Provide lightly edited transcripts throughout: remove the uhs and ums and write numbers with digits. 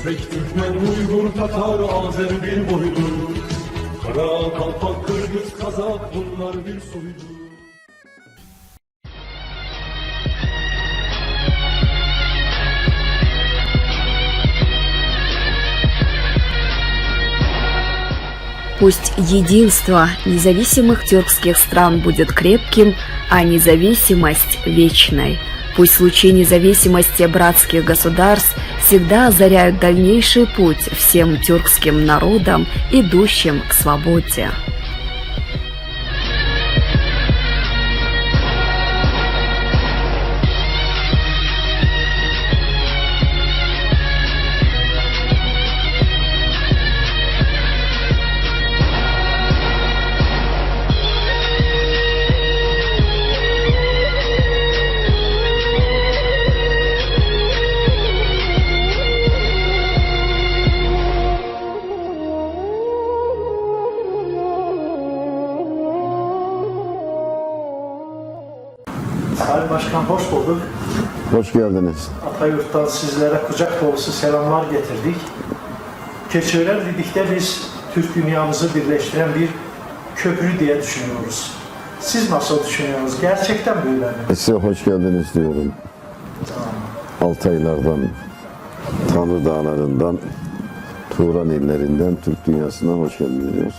Özbek, Türkmen, Uygur, Tatar, Azer bir boydur. Kara, Kalpak, Kırgız, Kazak bunlar bir soydur. Пусть единство независимых тюркских стран будет крепким, а независимость вечной. Пусть лучи независимости братских государств всегда озаряют дальнейший путь всем тюркским народам, идущим к свободе. Sayın Başkan hoş bulduk. Hoş geldiniz. Atayurt'tan sizlere kucak dolusu selamlar getirdik. Keçiören dedikte biz Türk dünyamızı birleştiren bir köprü diye düşünüyoruz. Siz nasıl düşünüyorsunuz? Gerçekten böyle mi? Size hoş geldiniz diyorum. Altaylardan, Tanrı Dağları'ndan, Turan illerinden, Türk dünyasına hoş geldiniz diyoruz.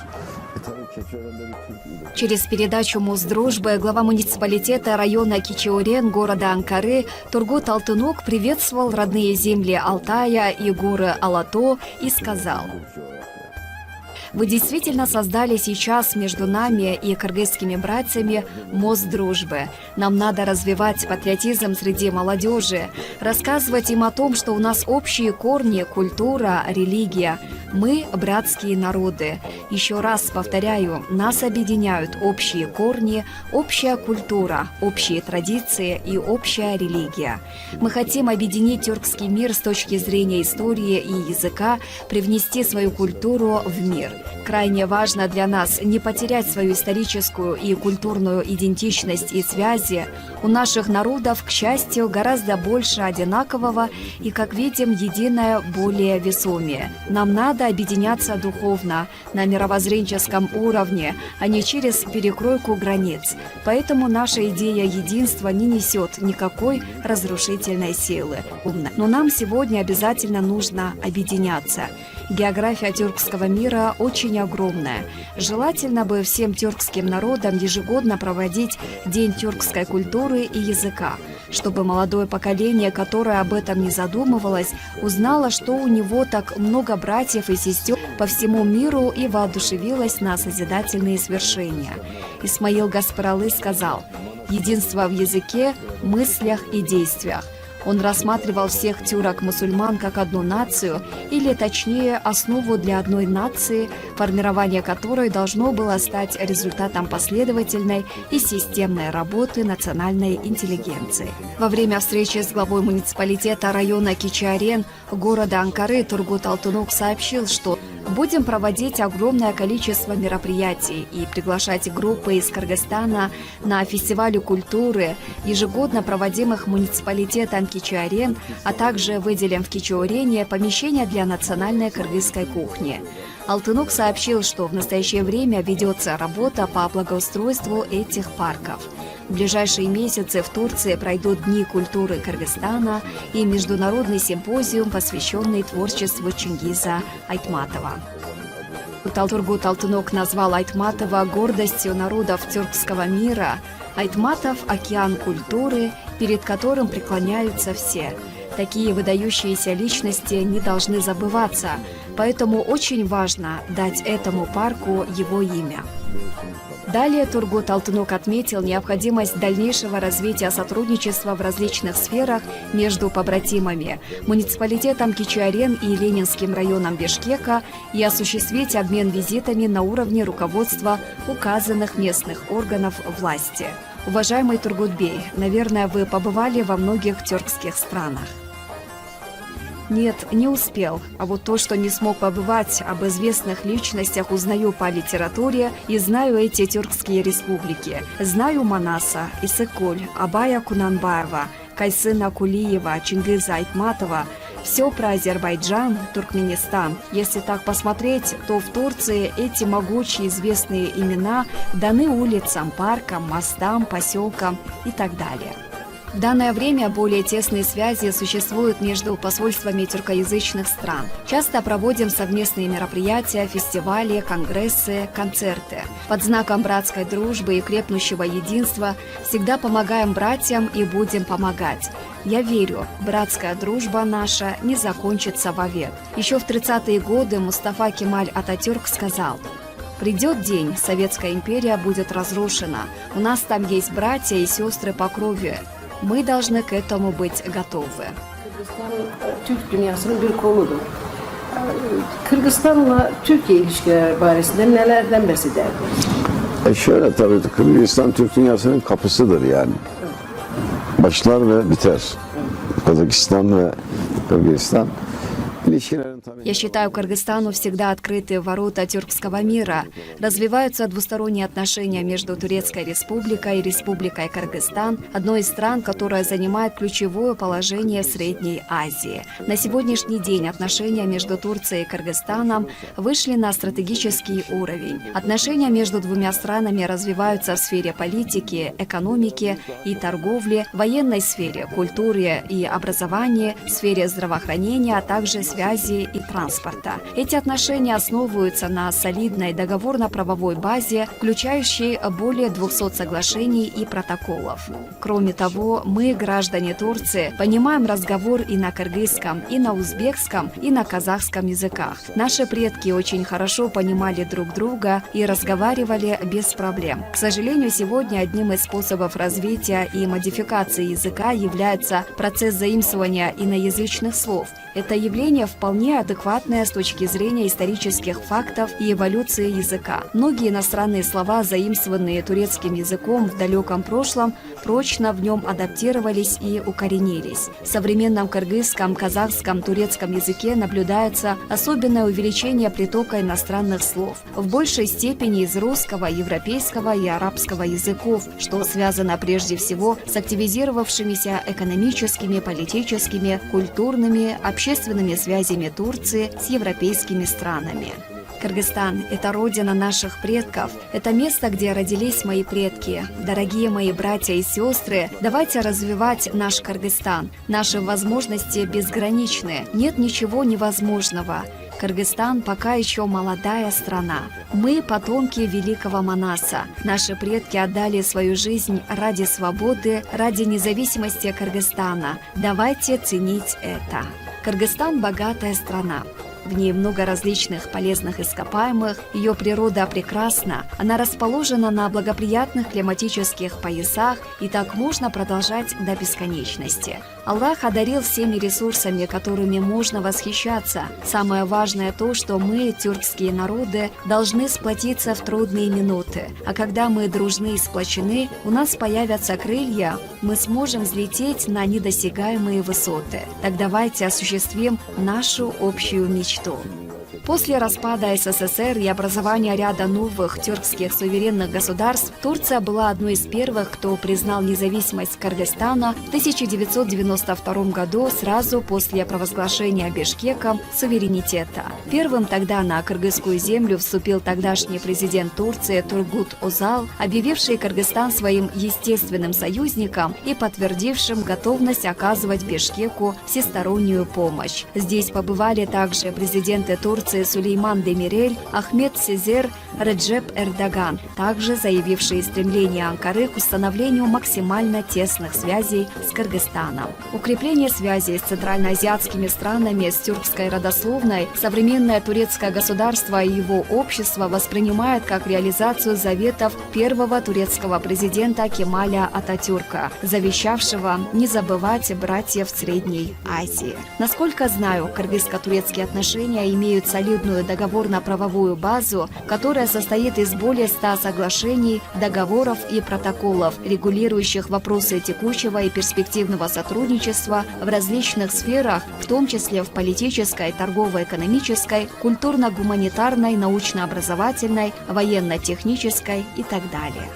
Через передачу Мосдружбы глава муниципалитета района Кечиорен города Анкары Тургут Алтынок приветствовал родные земли Алтая и горы Алато и сказал: «Вы действительно создали сейчас между нами и кыргызскими братьями мост дружбы. Нам надо развивать патриотизм среди молодежи, рассказывать им о том, что у нас общие корни, культура, религия. Мы – братские народы. Еще раз повторяю, нас объединяют общие корни, общая культура, общие традиции и общая религия. Мы хотим объединить тюркский мир с точки зрения истории и языка, привнести свою культуру в мир. Крайне важно для нас не потерять свою историческую и культурную идентичность и связи. У наших народов, к счастью, гораздо больше одинакового и, как видим, единое более весомее. Нам надо объединяться духовно, на мировоззренческом уровне, а не через перекройку границ. Поэтому наша идея единства не несет никакой разрушительной силы. Но нам сегодня обязательно нужно объединяться. География тюркского мира очень огромная. Желательно бы всем тюркским народам ежегодно проводить День тюркской культуры и языка, чтобы молодое поколение, которое об этом не задумывалось, узнало, что у него так много братьев и сестер по всему миру и воодушевилось на созидательные свершения. Исмаил Гаспаралы сказал: «Единство в языке, мыслях и действиях». Он рассматривал всех тюрок-мусульман как одну нацию, или точнее основу для одной нации, формирование которой должно было стать результатом последовательной и системной работы национальной интеллигенции. Во время встречи с главой муниципалитета района Кечиорен города Анкары Тургут Алтынок сообщил, что будем проводить огромное количество мероприятий и приглашать группы из Кыргызстана на фестивали культуры, ежегодно проводимых муниципалитетом Кечиорен, а также выделим в Кечиорене помещение для национальной кыргызской кухни. Алтынок сообщил, что в настоящее время ведется работа по благоустройству этих парков. В ближайшие месяцы в Турции пройдут Дни культуры Кыргызстана и международный симпозиум, посвященный творчеству Чингиза Айтматова. Тургут Алтынок назвал Айтматова гордостью народов тюркского мира. Айтматов – океан культуры, перед которым преклоняются все. Такие выдающиеся личности не должны забываться, поэтому очень важно дать этому парку его имя. Далее Тургут Алтынок отметил необходимость дальнейшего развития сотрудничества в различных сферах между побратимами, муниципалитетом Кечиорен и Ленинским районом Бишкека и осуществить обмен визитами на уровне руководства указанных местных органов власти. Уважаемый Тургутбей, наверное, вы побывали во многих тюркских странах. Нет, не успел. А вот то, что не смог побывать, об известных личностях узнаю по литературе и знаю эти тюркские республики. Знаю Манаса, Исыкуль, Абая Кунанбаева, Кайсына Кулиева, Чингиза Айтматова. Все про Азербайджан, Туркменистан. Если так посмотреть, то в Турции эти могучие известные имена даны улицам, паркам, мостам, поселкам и так далее. В данное время более тесные связи существуют между посольствами тюркоязычных стран. Часто проводим совместные мероприятия, фестивали, конгрессы, концерты. Под знаком братской дружбы и крепнущего единства всегда помогаем братьям и будем помогать. Я верю, братская дружба наша не закончится вовек. Еще в 30-е годы Мустафа Кемаль Ататюрк сказал: «Придет день, Советская империя будет разрушена. У нас там есть братья и сестры по крови. Мы должны к этому быть готовы». Türk dünyasının bir koludur. Kırgızistan'la Türkiye ilişkileri barisinde nelerden bahsederdiniz? Şöyle tabii Kırgızistan Türk dünyasının kapısıdır yani. Başlar ve biter. Kazakistan ve Kırgızistan. Я считаю, Кыргызстану всегда открыты ворота тюркского мира. Развиваются двусторонние отношения между Турецкой Республикой и Республикой Кыргызстан, одной из стран, которая занимает ключевое положение в Средней Азии. На сегодняшний день отношения между Турцией и Кыргызстаном вышли на стратегический уровень. Отношения между двумя странами развиваются в сфере политики, экономики и торговли, военной сфере, культуре и образовании, сфере здравоохранения, а также связи и транспорта. Эти отношения основываются на солидной договорно-правовой базе, включающей более 200 соглашений и протоколов. Кроме того, мы, граждане Турции, понимаем разговор и на кыргызском, и на узбекском, и на казахском языках. Наши предки очень хорошо понимали друг друга и разговаривали без проблем. К сожалению, сегодня одним из способов развития и модификации языка является процесс заимствования иноязычных слов. Это явление вполне адекватное с точки зрения исторических фактов и эволюции языка. Многие иностранные слова, заимствованные турецким языком в далеком прошлом, прочно в нем адаптировались и укоренились. В современном кыргызском, казахском, турецком языке наблюдается особенное увеличение притока иностранных слов, в большей степени из русского, европейского и арабского языков, что связано прежде всего с активизировавшимися экономическими, политическими, культурными, общественными связями Турции с европейскими странами. Кыргызстан – это родина наших предков, это место, где родились мои предки. Дорогие мои братья и сестры, давайте развивать наш Кыргызстан. Наши возможности безграничны, нет ничего невозможного. Кыргызстан пока еще молодая страна. Мы – потомки великого Манаса. Наши предки отдали свою жизнь ради свободы, ради независимости Кыргызстана. Давайте ценить это. Кыргызстан – богатая страна. В ней много различных полезных ископаемых, ее природа прекрасна, она расположена на благоприятных климатических поясах, и так можно продолжать до бесконечности. Аллах одарил всеми ресурсами, которыми можно восхищаться. Самое важное то, что мы, тюркские народы, должны сплотиться в трудные минуты. А когда мы дружны и сплочены, у нас появятся крылья, мы сможем взлететь на недосягаемые высоты. Так давайте осуществим нашу общую мечту. После распада СССР и образования ряда новых тюркских суверенных государств, Турция была одной из первых, кто признал независимость Кыргызстана в 1992 году, сразу после провозглашения Бишкеком суверенитета. Первым тогда на кыргызскую землю вступил тогдашний президент Турции Тургут Озал, объявивший Кыргызстан своим естественным союзником и подтвердившим готовность оказывать Бишкеку всестороннюю помощь. Здесь побывали также президенты Турции Сулейман Демирель, Ахмед Сезер, Реджеп Эрдоган, также заявившие стремление Анкары к установлению максимально тесных связей с Кыргызстаном. Укрепление связей с центральноазиатскими странами, с тюркской родословной, современное турецкое государство и его общество воспринимает как реализацию заветов первого турецкого президента Кемаля Ататюрка, завещавшего не забывать братьев в Средней Азии. Насколько знаю, кыргызско-турецкие отношения имеют солидную договорно-правовую базу, которая состоит из более 100 соглашений, договоров и протоколов, регулирующих вопросы текущего и перспективного сотрудничества в различных сферах, в том числе в политической, торгово-экономической, культурно-гуманитарной, научно-образовательной, военно-технической и так далее.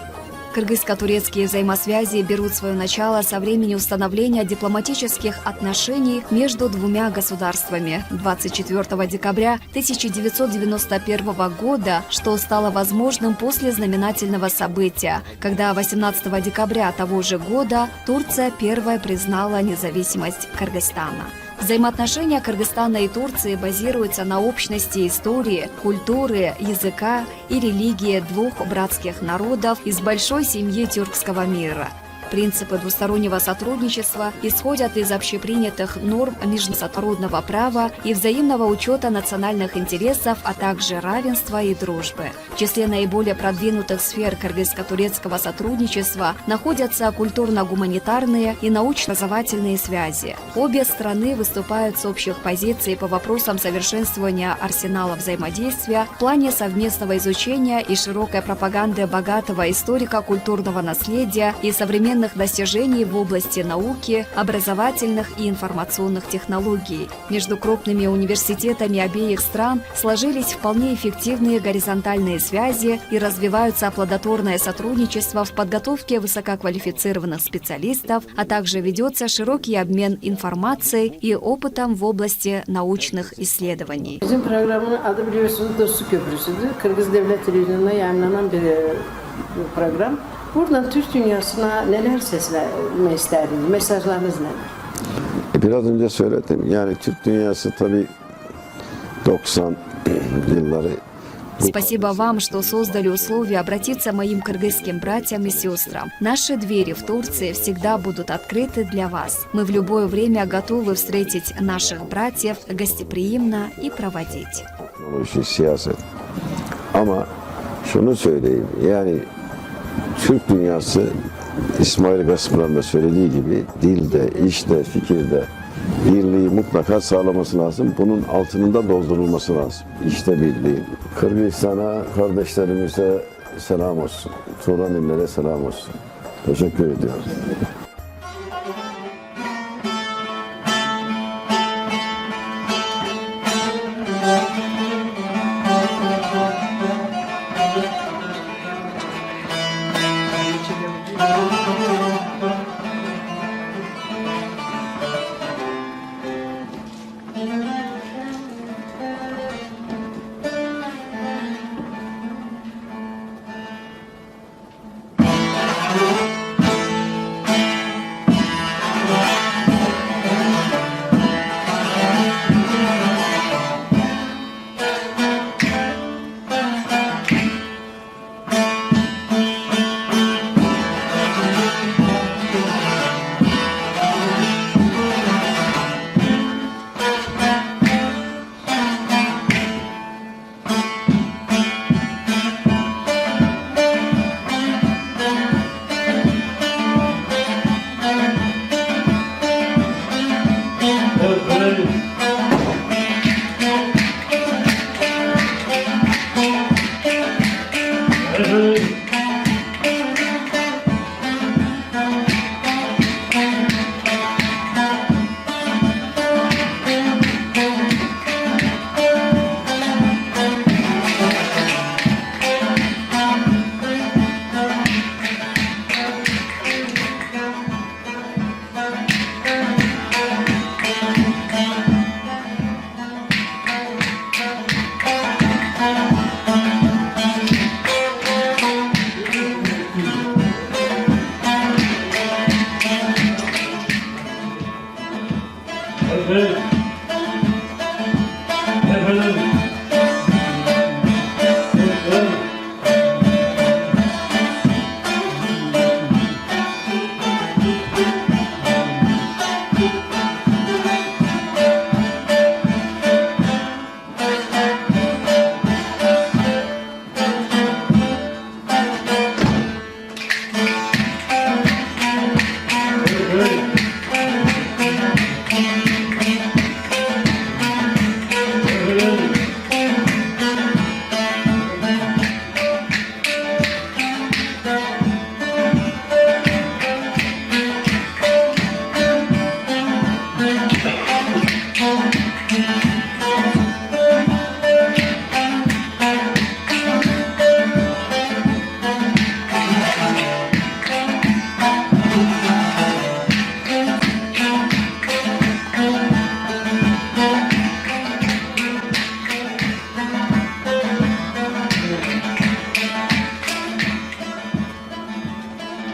Кыргызско-турецкие взаимосвязи берут свое начало со времени установления дипломатических отношений между двумя государствами 24 декабря 1991 года, что стало возможным после знаменательного события, когда 18 декабря того же года Турция первая признала независимость Кыргызстана. Взаимоотношения Кыргызстана и Турции базируются на общности истории, культуры, языка и религии двух братских народов из большой семьи тюркского мира. Принципы двустороннего сотрудничества исходят из общепринятых норм международного права и взаимного учета национальных интересов, а также равенства и дружбы. В числе наиболее продвинутых сфер кыргызско-турецкого сотрудничества находятся культурно-гуманитарные и научно-образовательные связи. Обе страны выступают с общих позиций по вопросам совершенствования арсенала взаимодействия в плане совместного изучения и широкой пропаганды богатого историко-культурного наследия и современных достижений в области науки, образовательных и информационных технологий. Между крупными университетами обеих стран сложились вполне эффективные горизонтальные связи и развиваются плодотворное сотрудничество в подготовке высококвалифицированных специалистов, а также ведется широкий обмен информацией и опытом в области научных исследований. Bizim programın adı biliyorsunuz Dostluk Köprüsü'dür. Kırgız Devlet Televizyonu'nda yayınlanan bir program. Buradan Türk dünyasına neler seslenmek isterdiniz? Mesajlarınız neler? Biraz önce söyledim. Yani Türk dünyası tabii 90 yılları. Спасибо вам, что создали условия обратиться моим кыргызским братьям и сестрам. Наши двери в Турции всегда будут открыты для вас. Мы в любое время готовы встретить наших братьев гостеприимно и проводить. Siyaset. Ama şunu söyleyeyim. Yani Türk dünyası İsmail Gaspıran da söylediği gibi dilde, işte, fikirde birliği mutlaka sağlaması lazım. Bunun altının da doldurulması lazım. İşte birliği. Kırgızistan'a, kardeşlerimize selam olsun. Turanillere selam olsun. Teşekkür ediyoruz.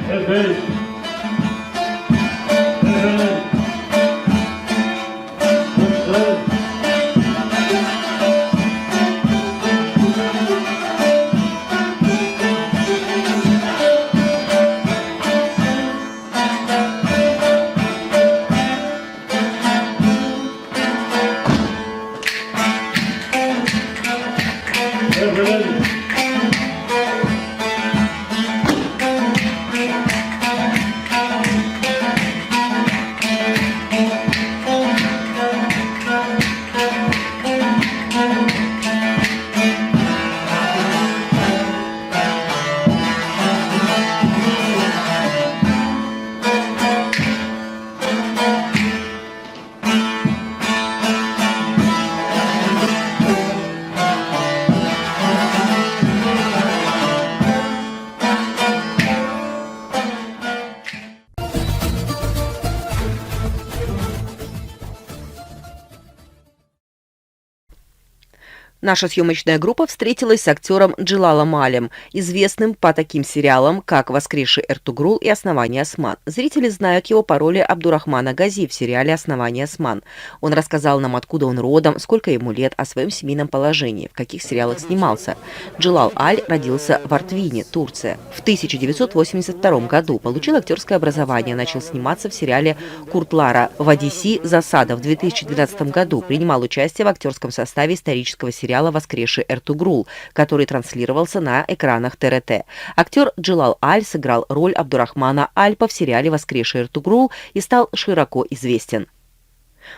Evet. Evet. Evet. Evet. Наша съемочная группа встретилась с актером Джилалом Алем, известным по таким сериалам, как «Воскресший Эртугрул» и «Основание Осман». Зрители знают его по роли Абдурахмана Гази в сериале «Основание Осман». Он рассказал нам, откуда он родом, сколько ему лет, о своем семейном положении, в каких сериалах снимался. Джилал Аль родился в Артвине, Турция. В 1982 году получил актерское образование, начал сниматься в сериале «Куртлара». В «Одиссе. Засада» в 2012 году принимал участие в актерском составе исторического сериала «Воскресший Эртугрул», который транслировался на экранах ТРТ. Актер Джилал Аль сыграл роль Абдурахмана Альпа в сериале «Воскресший Эртугрул» и стал широко известен.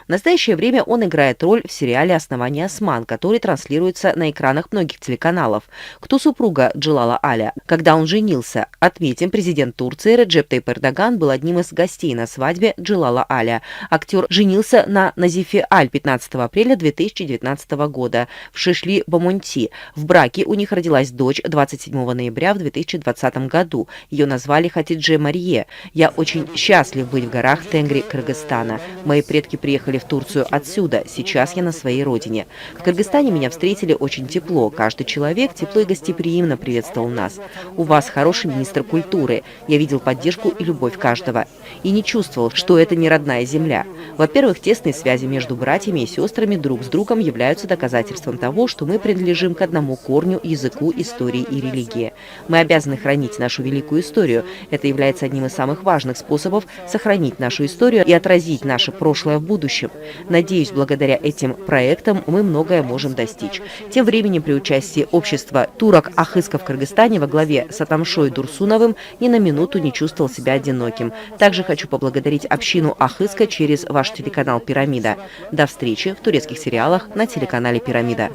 В настоящее время он играет роль в сериале «Основание Осман», который транслируется на экранах многих телеканалов. Кто супруга Джилала Аля? Когда он женился? Отметим, президент Турции Реджеп Тайип Эрдоган был одним из гостей на свадьбе Джилала Аля. Актер женился на Назифе Аль 15 апреля 2019 года в Шишли-Бомонти. В браке у них родилась дочь 27 ноября в 2020 году. Ее назвали Хатидже Марье. «Я очень счастлив быть в горах Тенгри, Кыргызстана. Мои предки приехали в Турцию отсюда. Сейчас я на своей родине. В Кыргызстане меня встретили очень тепло. Каждый человек тепло и гостеприимно приветствовал нас. У вас хороший министр культуры. Я видел поддержку и любовь каждого. И не чувствовал, что это не родная земля. Во-первых, тесные связи между братьями и сестрами друг с другом являются доказательством того, что мы принадлежим к одному корню, языку, истории и религии. Мы обязаны хранить нашу великую историю. Это является одним из самых важных способов сохранить нашу историю и отразить наше прошлое в будущем. Надеюсь, благодаря этим проектам мы многое можем достичь. Тем временем при участии общества турок-ахыска в Кыргызстане во главе с Атамшой Дурсуновым ни на минуту не чувствовал себя одиноким. Также хочу поблагодарить общину ахыска через ваш телеканал «Пирамида». До встречи в турецких сериалах на телеканале «Пирамида».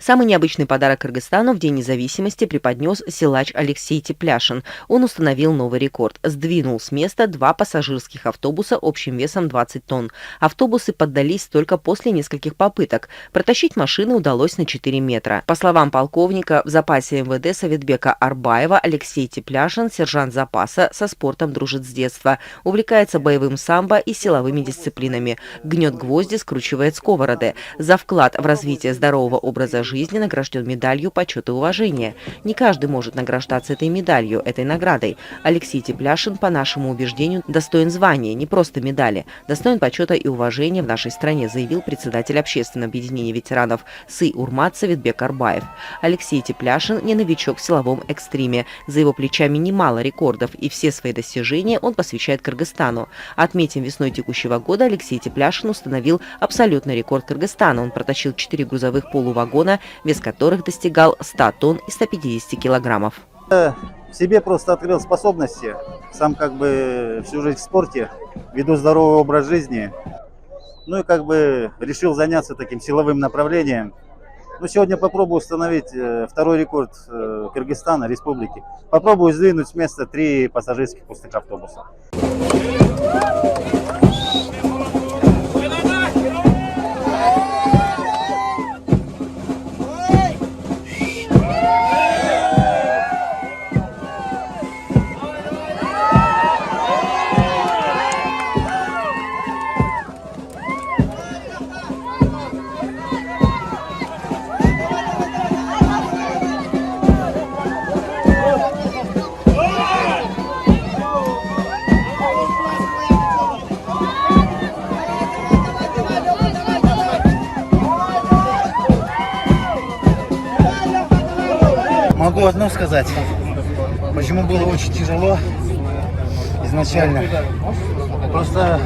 Самый необычный подарок Кыргызстану в День независимости преподнес силач Алексей Тепляшин. Он установил новый рекорд. Сдвинул с места 2 пассажирских автобуса общим весом 20 тонн. Автобусы поддались только после нескольких попыток. Протащить машины удалось на 4 метра. По словам полковника в запасе МВД Советбека Арбаева, Алексей Тепляшин, сержант запаса, со спортом дружит с детства. Увлекается боевым самбо и силовыми дисциплинами. Гнет гвозди, скручивает сковороды. За вклад в развитие здорового образа жизни награжден медалью почета и уважения. Не каждый может награждаться этой медалью, этой наградой. Алексей Тепляшин, по нашему убеждению, достоин звания, не просто медали. Достоин почета и уважения в нашей стране, заявил председатель общественного объединения ветеранов Сы-Урмат Советбек Арбаев. Алексей Тепляшин не новичок в силовом экстриме. За его плечами немало рекордов, и все свои достижения он посвящает Кыргызстану. Отметим, весной текущего года Алексей Тепляшин установил абсолютный рекорд Кыргызстана. Он протащил 4 грузовых полувагона, вес которых достигал 100 тонн и 150 килограммов. В себе просто открыл способности. Сам как бы всю жизнь в спорте, веду здоровый образ жизни. Ну и как бы решил заняться таким силовым направлением. Ну, сегодня попробую установить второй рекорд Кыргызстана, республики. Попробую сдвинуть с места 3 пассажирских пустых автобуса. Могу одно сказать. Почему было очень тяжело изначально. Просто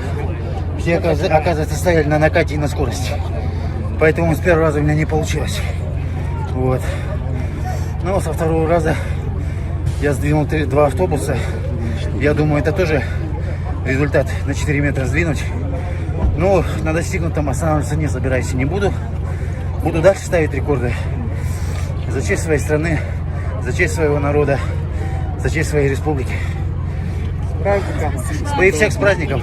все, оказывается, стояли на накате и на скорости. Поэтому с первого раза у меня не получилось. Вот. Но со второго раза я сдвинул 2 автобуса. Я думаю, это тоже результат на 4 метра сдвинуть. Но на достигнутом останавливаться не собираюсь и не буду. Буду дальше ставить рекорды. За честь своей страны, за честь своего народа, за честь своей республики. С праздником! И всех с праздником!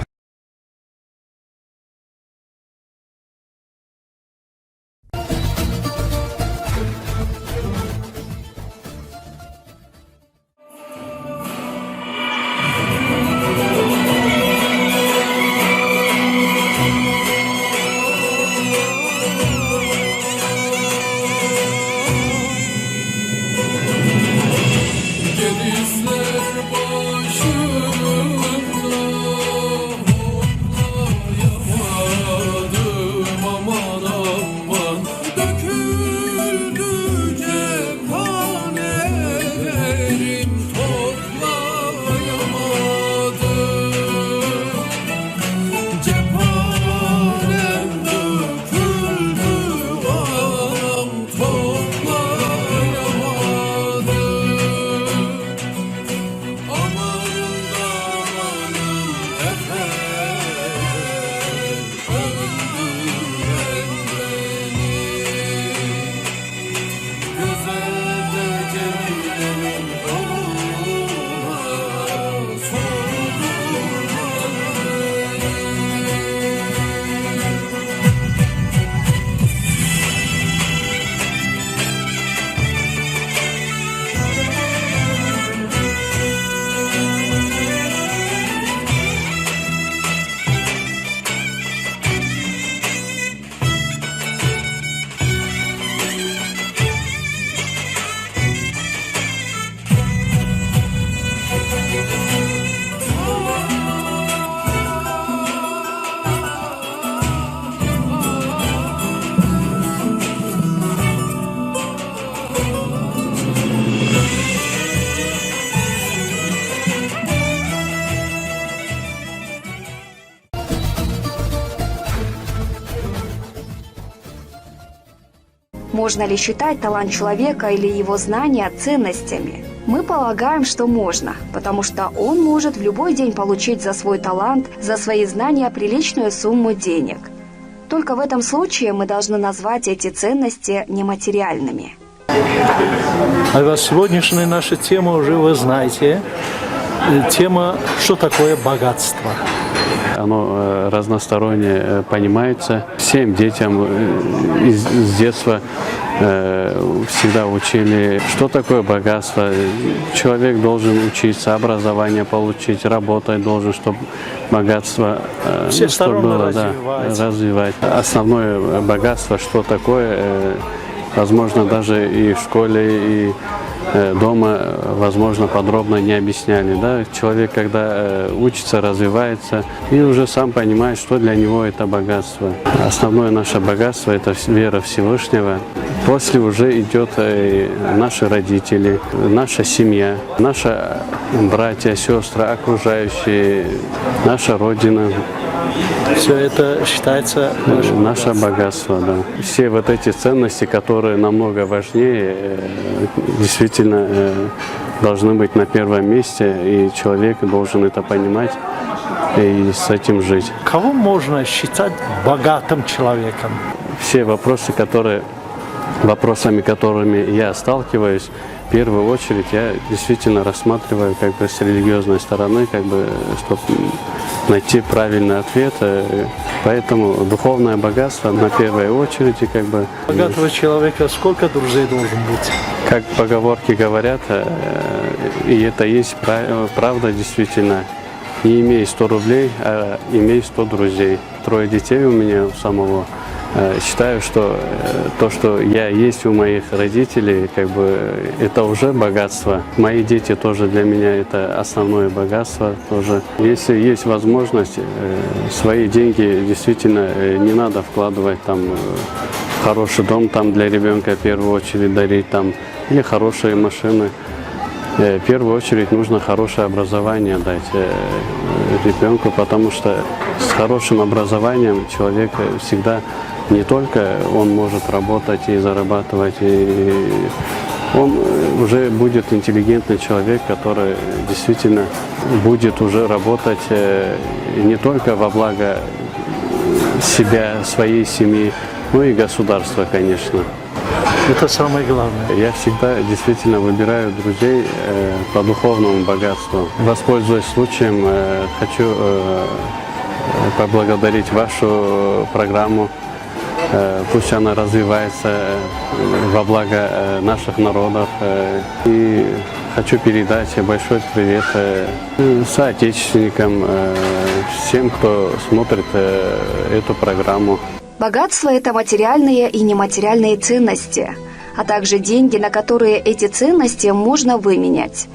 Можно ли считать талант человека или его знания ценностями? Мы полагаем, что можно, потому что он может в любой день получить за свой талант, за свои знания приличную сумму денег. Только в этом случае мы должны назвать эти ценности нематериальными. А сегодняшняя наша тема уже вы знаете. Тема «Что такое богатство?». Оно разносторонне понимается. Всем детям с детства всегда учили, что такое богатство. Человек должен учиться, образование получить, работать должен, чтобы богатство чтобы было, развивать. Основное богатство, что такое, возможно, даже и в школе, и дома, возможно, подробно не объясняли. Да? Человек, когда учится, развивается, и уже сам понимает, что для него это богатство. Основное наше богатство – это вера Всевышнего. После уже идет наши родители, наша семья, наши братья, сестры, окружающие, наша Родина. Все это считается наше богатство, да. Все вот эти ценности, которые намного важнее, действительно должны быть на первом месте, и человек должен это понимать и с этим жить. Кого можно считать богатым человеком? Все вопросами, которыми я сталкиваюсь, в первую очередь я действительно рассматриваю как бы с религиозной стороны, как бы, чтобы найти правильный ответ. Поэтому духовное богатство на первой очереди, как бы. Богатого человека сколько друзей должен быть? Как поговорки говорят, и это есть правда действительно, не имей 100 рублей, а имей 100 друзей. 3 детей у меня у самого. Считаю, что то, что я есть у моих родителей, как бы это уже богатство. Мои дети тоже для меня это основное богатство тоже. Если есть возможность, свои деньги действительно не надо вкладывать там в хороший дом, там для ребенка в первую очередь дарить там, или хорошие машины. В первую очередь нужно хорошее образование дать ребенку, потому что с хорошим образованием человек всегда не только он может работать и зарабатывать, и он уже будет интеллигентный человек, который действительно будет уже работать не только во благо себя, своей семьи, но и государства, конечно. Это самое главное. Я всегда действительно выбираю друзей по духовному богатству. Воспользуясь случаем, хочу поблагодарить вашу программу. Пусть она развивается во благо наших народов. И хочу передать большой привет соотечественникам, всем, кто смотрит эту программу. Богатство – это материальные и нематериальные ценности, а также деньги, на которые эти ценности можно выменять.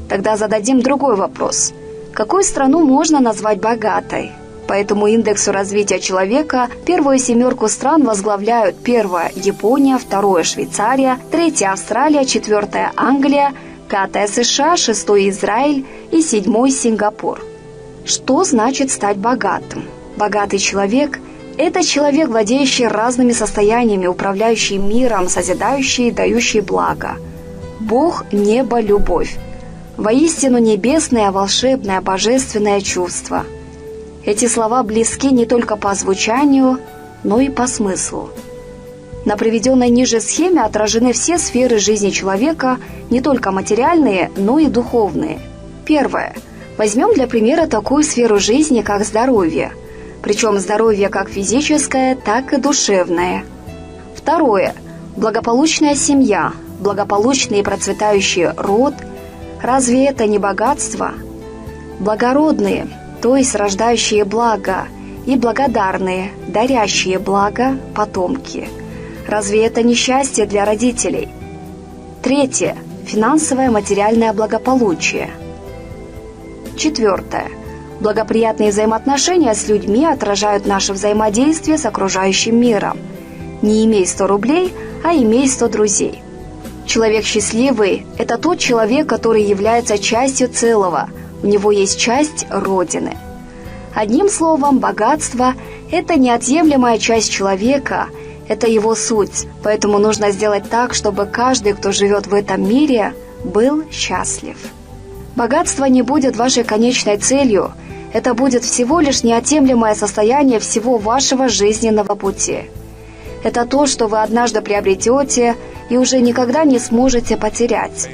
Тогда зададим другой вопрос. Какую страну можно назвать богатой? По этому индексу развития человека первую семерку стран возглавляют: первая – Япония, вторая – Швейцария, третья – Австралия, четвертая – Англия, пятая – США, шестой – Израиль и седьмой – Сингапур. Что значит стать богатым? Богатый человек – это человек, владеющий разными состояниями, управляющий миром, созидающий и дающий благо. Бог, небо, любовь. Воистину небесное, волшебное, божественное чувство. Эти слова близки не только по звучанию, но и по смыслу. На приведенной ниже схеме отражены все сферы жизни человека, не только материальные, но и духовные. Первое. Возьмем для примера такую сферу жизни, как здоровье. Причем здоровье как физическое, так и душевное. Второе. Благополучная семья, благополучный и процветающий род. Разве это не богатство? Благородные, то есть рождающие благо, и благодарные, дарящие благо, потомки. Разве это не счастье для родителей? Третье. Финансовое материальное благополучие. Четвертое. Благоприятные взаимоотношения с людьми отражают наше взаимодействие с окружающим миром. Не имей 100 рублей, а имей 100 друзей. Человек счастливый – это тот человек, который является частью целого. У него есть часть Родины. Одним словом, богатство – это неотъемлемая часть человека, это его суть. Поэтому нужно сделать так, чтобы каждый, кто живет в этом мире, был счастлив. Богатство не будет вашей конечной целью. Это будет всего лишь неотъемлемое состояние всего вашего жизненного пути. Это то, что вы однажды приобретете и уже никогда не сможете потерять.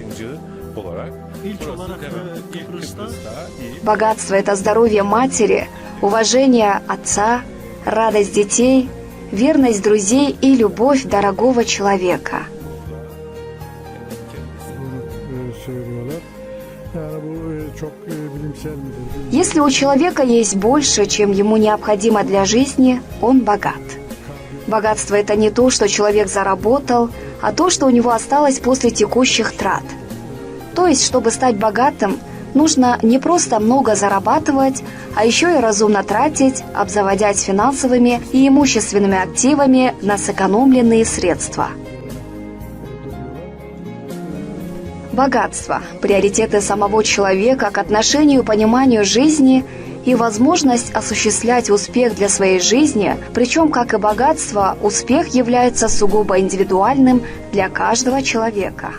Богатство – это здоровье матери, уважение отца, радость детей, верность друзей и любовь дорогого человека. Если у человека есть больше, чем ему необходимо для жизни, он богат. Богатство – это не то, что человек заработал, а то, что у него осталось после текущих трат. То есть, чтобы стать богатым, нужно не просто много зарабатывать, а еще и разумно тратить, обзаводясь финансовыми и имущественными активами на сэкономленные средства. Богатство – приоритеты самого человека к отношению и пониманию жизни и возможность осуществлять успех для своей жизни, причем, как и богатство, успех является сугубо индивидуальным для каждого человека.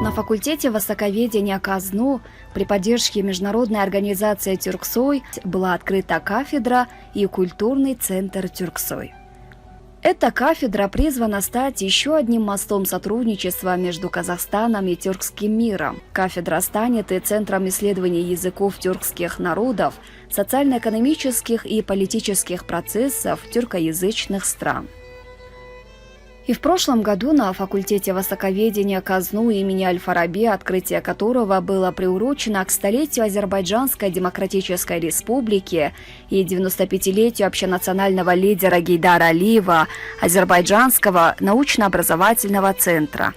На факультете востоковедения КАЗНУ при поддержке международной организации «Тюрксой» была открыта кафедра и культурный центр «Тюрксой». Эта кафедра призвана стать еще одним мостом сотрудничества между Казахстаном и тюркским миром. Кафедра станет и центром исследований языков тюркских народов, социально-экономических и политических процессов тюркоязычных стран. И в прошлом году на факультете востоковедения КАЗНУ имени Аль-Фараби, открытие которого было приурочено к столетию Азербайджанской Демократической Республики и 95-летию общенационального лидера Гейдара Алиева, Азербайджанского научно-образовательного центра.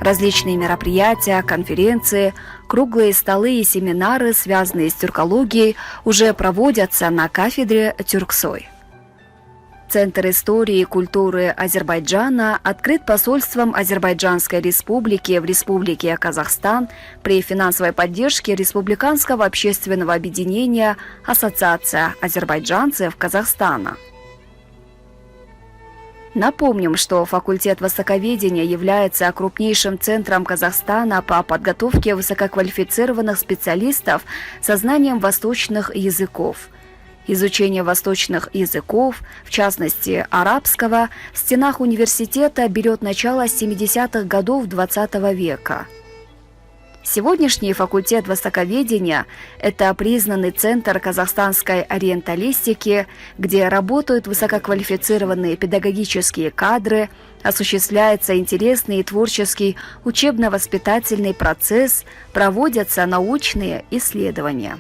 Различные мероприятия, конференции, Круглые столы и семинары, связанные с тюркологией, уже проводятся на кафедре Тюрксой. Центр истории и культуры Азербайджана открыт посольством Азербайджанской республики в Республике Казахстан при финансовой поддержке Республиканского общественного объединения «Ассоциация азербайджанцев Казахстана». Напомним, что факультет востоковедения является крупнейшим центром Казахстана по подготовке высококвалифицированных специалистов со знанием восточных языков. Изучение восточных языков, в частности арабского, в стенах университета берет начало с 70-х годов XX века. Сегодняшний факультет востоковедения – это признанный центр казахстанской ориенталистики, где работают высококвалифицированные педагогические кадры, осуществляется интересный и творческий учебно-воспитательный процесс, проводятся научные исследования.